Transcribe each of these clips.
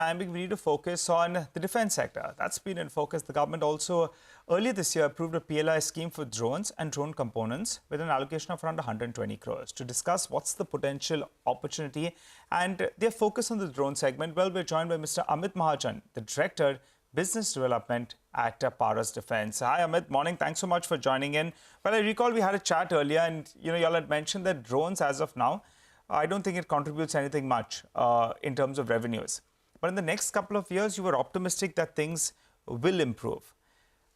time we need to focus on the defense sector. That's been in focus. The government also earlier this year approved a PLI scheme for drones and drone components with an allocation of around 120 crores. To discuss what's the potential opportunity and their focus on the drone segment, well, we're joined by Mr. Amit Mahajan, the Director, Business Development at Paras Defense. Hi, Amit. Morning. Thanks so much for joining in. Well, I recall we had a chat earlier and, y'all had mentioned that drones as of now, I don't think it contributes anything much in terms of revenues. But in the next couple of years, you were optimistic that things will improve.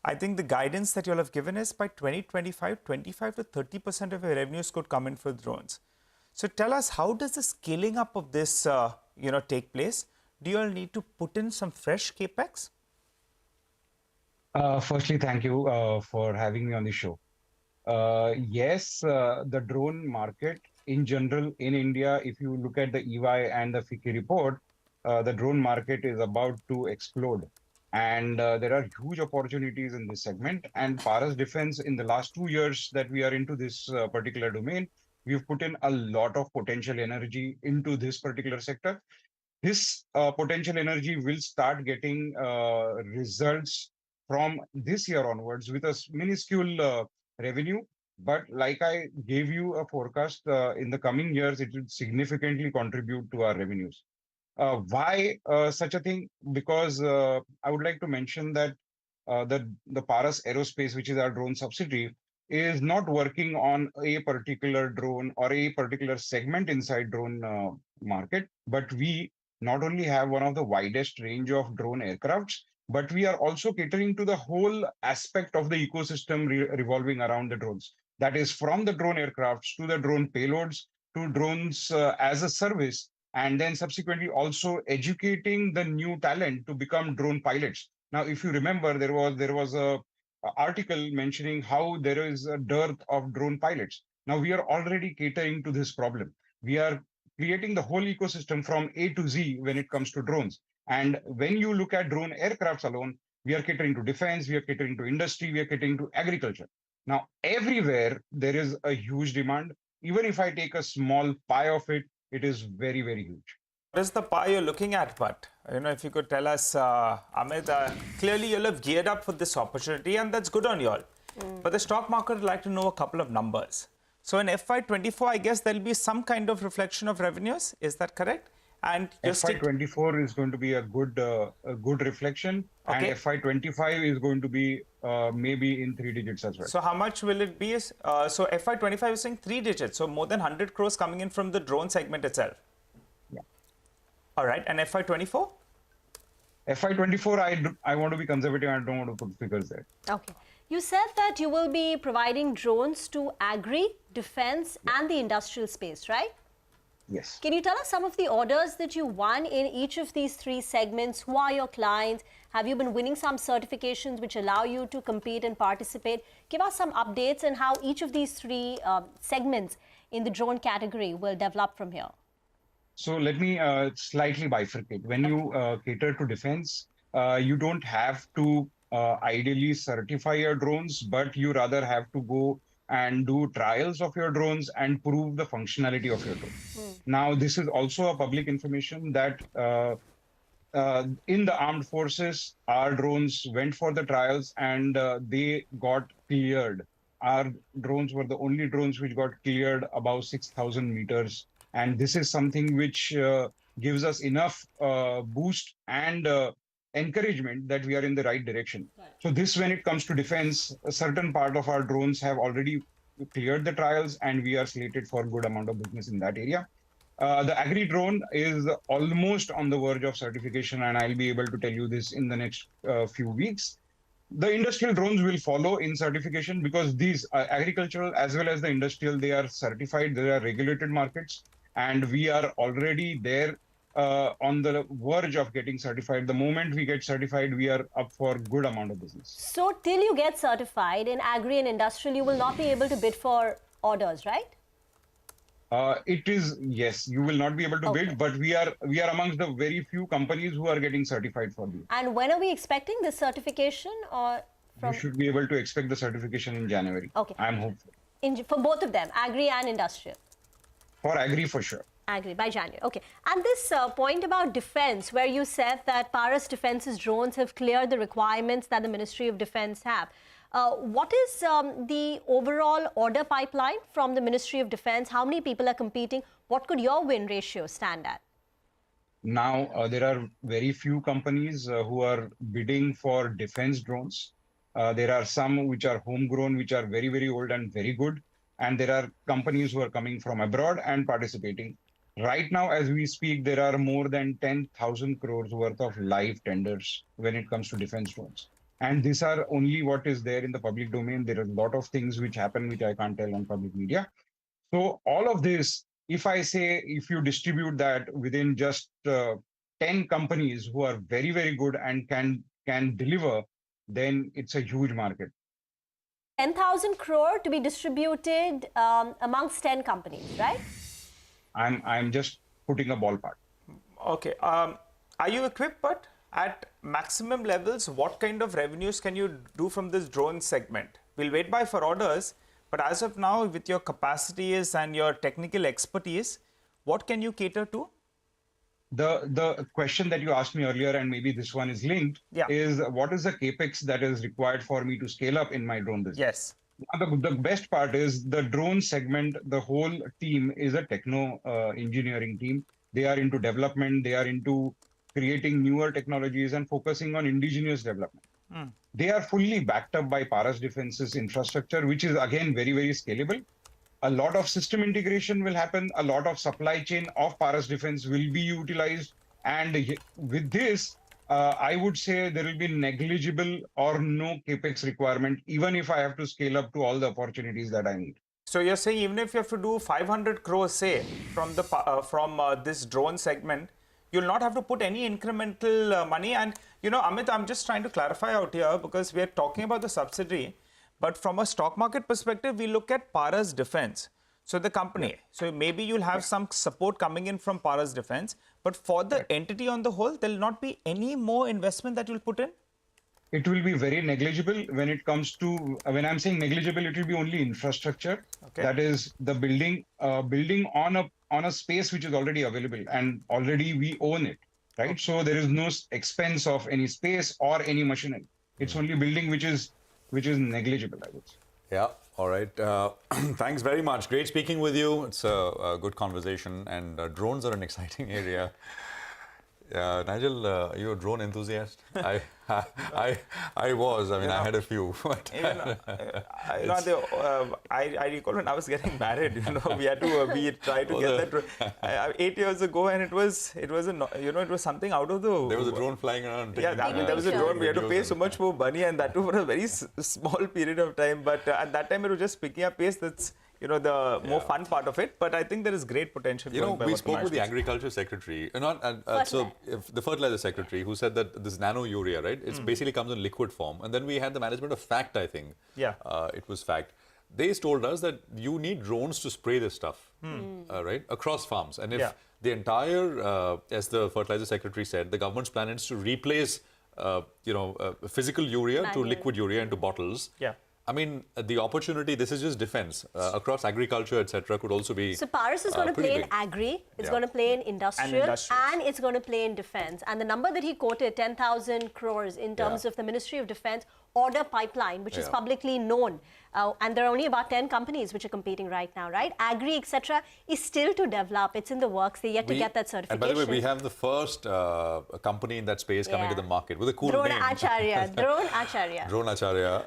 I think the guidance that you all have given is by 2025, 25 to 30% of your revenues could come in for drones. So tell us, how does the scaling up of this, take place? Do you all need to put in some fresh Capex? Firstly, thank you for having me on the show. Yes, the drone market in general in India, if you look at the EY and the FICCI report, the drone market is about to explode. And there are huge opportunities in this segment. And Paras Defense, in the last 2 years that we are into this particular domain, we've put in a lot of potential energy into this particular sector. This potential energy will start getting results from this year onwards with a minuscule revenue. But like I gave you a forecast, in the coming years, it will significantly contribute to our revenues. Why such a thing? Because I would like to mention that the Paras Aerospace, which is our drone subsidiary, is not working on a particular drone or a particular segment inside drone market, but we not only have one of the widest range of drone aircrafts, but we are also catering to the whole aspect of the ecosystem revolving around the drones. That is from the drone aircrafts to the drone payloads to drones as a service, and then subsequently also educating the new talent to become drone pilots. Now, if you remember, there was a article mentioning how there is a dearth of drone pilots. Now we are already catering to this problem. We are creating the whole ecosystem from A to Z when it comes to drones. And when you look at drone aircrafts alone, we are catering to defense, we are catering to industry, we are catering to agriculture. Now, everywhere there is a huge demand. Even if I take a small pie of it, it is very, very huge. What is the pie you're looking at? But, if you could tell us, Amit, clearly you'll have geared up for this opportunity and that's good on you all. But the stock market would like to know a couple of numbers. So in FY24, I guess there'll be some kind of reflection of revenues. Is that correct? And FY24 is going to be a good reflection, okay. And FY25 is going to be maybe in 3 digits as well. So how much will it be? So FY25 is saying 3 digits, so more than 100 crores coming in from the drone segment itself. Yeah. All right, and FY24? FY24, I want to be conservative. I don't want to put figures there. Okay. You said that you will be providing drones to agri, defense, and the industrial space, right? Yes. Can you tell us some of the orders that you won in each of these 3 segments? Who are your clients? Have you been winning some certifications which allow you to compete and participate? Give us some updates on how each of these 3 segments in the drone category will develop from here. So let me slightly bifurcate. When you cater to defense, you don't have to ideally certify your drones, but you rather have to go and do trials of your drones and prove the functionality of your drone. Now, this is also a public information that in the armed forces, our drones went for the trials and they got cleared. Our drones were the only drones which got cleared above 6,000 meters. And this is something which gives us enough boost and encouragement that we are in the right direction. Right. So this, when it comes to defense, a certain part of our drones have already cleared the trials and we are slated for a good amount of business in that area. The agri drone is almost on the verge of certification, and I'll be able to tell you this in the next few weeks. The industrial drones will follow in certification because these agricultural as well as the industrial, they are certified, they are regulated markets, and we are already there on the verge of getting certified. The moment we get certified, we are up for a good amount of business. So till you get certified in agri and industrial, you will not be able to bid for orders, right? It is, yes, you will not be able to bid, but we are amongst the very few companies who are getting certified for these. And when are we expecting this certification? Or we should be able to expect the certification in January. Okay. I'm hopeful. For both of them, agri and industrial? For agri, for sure. Agreed, by January. Okay. And this point about defense, where you said that Paras Defense's drones have cleared the requirements that the Ministry of Defense have. What is the overall order pipeline from the Ministry of Defense? How many people are competing? What could your win ratio stand at? Now, there are very few companies who are bidding for defense drones. There are some which are homegrown, which are very, very old and very good. And there are companies who are coming from abroad and participating. Right now, as we speak, there are more than 10,000 crores worth of live tenders when it comes to defense drones. And these are only what is there in the public domain. There are a lot of things which happen, which I can't tell on public media. So all of this, if I say, if you distribute that within just 10 companies who are very, very good and can deliver, then it's a huge market. 10,000 crore to be distributed amongst 10 companies, right? I'm just putting a ballpark. Okay. Are you equipped, but at maximum levels, what kind of revenues can you do from this drone segment? We'll wait for orders, but as of now, with your capacities and your technical expertise, what can you cater to? The question that you asked me earlier, and maybe this one is linked, is what is the Capex that is required for me to scale up in my drone business? Yes. The best part is the drone segment, the whole team is a techno engineering team. They are into development, they are into creating newer technologies and focusing on indigenous development. They are fully backed up by Paras Defense's infrastructure, which is again very, very scalable. A lot of system integration will happen. A lot of supply chain of Paras Defense will be utilized. And with this, I would say there will be negligible or no Capex requirement, even if I have to scale up to all the opportunities that I need. So you're saying even if you have to do 500 crores, say, from this drone segment, you'll not have to put any incremental money. And, you know, Amit, I'm just trying to clarify out here because we're talking about the subsidiary. But from a stock market perspective, we look at Paras Defense. So the company, so maybe you'll have some support coming in from Paras Defense, but for the entity on the whole, there'll not be any more investment that you'll put in? It will be very negligible when it comes to, when I'm saying negligible, it will be only infrastructure. Okay. That is the building on a space which is already available and already we own it, right? Okay. So there is no expense of any space or any machinery. It's only building which is negligible, I would say. Yeah, all right. Thanks very much. Great speaking with you. It's a good conversation, and drones are an exciting area. Nigel, are you a drone enthusiast? I was. I mean, I had a few. But I recall when I was getting married. You know, we tried to get that 8 years ago, and it was something out of the. There was a drone flying around. Yeah, there was a drone. We had to pay so much more money, and that too for a very small period of time. But at that time, it was just picking up pace. That's the more fun part of it. But I think there is great potential. We spoke with the Agriculture Secretary, the Fertilizer Secretary, who said that this nano urea, right? It basically comes in liquid form. And then we had the management of FACT, I think. Yeah. It was FACT. They told us that you need drones to spray this stuff, right? Across farms. And if the entire, as the Fertilizer Secretary said, the government's plan is to replace, physical urea to liquid urea into bottles. Yeah. I mean, the opportunity, this is just defense, across agriculture, etc., could also be. So Paras is going to play in agri, it's going to play in industrial, and it's going to play in defense. And the number that he quoted, 10,000 crores in terms of the Ministry of Defense order pipeline, which is publicly known. And there are only about 10 companies which are competing right now, right? Agri, etc., is still to develop. It's in the works. They're yet to get that certification. And by the way, we have the first company in that space coming to the market with a cool Drone name. Drone Acharya. Drone Acharya.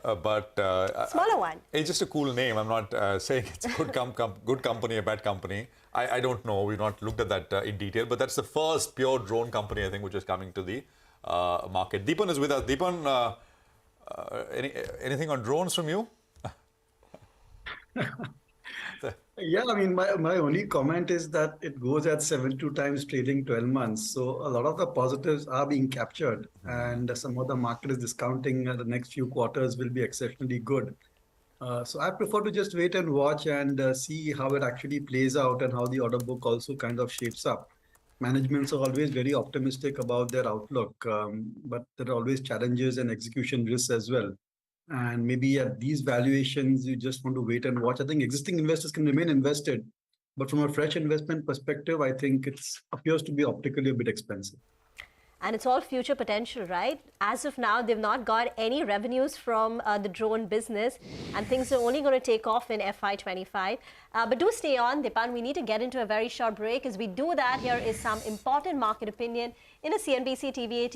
Smaller one. It's just a cool name. I'm not saying it's a good company, a bad company. I don't know. We've not looked at that in detail. But that's the first pure drone company, I think, which is coming to the market. Deepan is with us. Deepan, anything on drones from you? Yeah, I mean, my only comment is that it goes at 72 times trailing 12 months. So a lot of the positives are being captured, and some of the market is discounting the next few quarters will be exceptionally good. So I prefer to just wait and watch and see how it actually plays out and how the order book also kind of shapes up. Managements are always very optimistic about their outlook, but there are always challenges and execution risks as well. And maybe at these valuations, you just want to wait and watch. I think existing investors can remain invested, But from a fresh investment perspective, I think it appears to be optically a bit expensive. And it's all future potential, right? As of now, they've not got any revenues from the drone business, and things are only going to take off in FY25. But do stay on, Dipan. We need to get into a very short break. As we do that, here is some important market opinion in a CNBC-TV18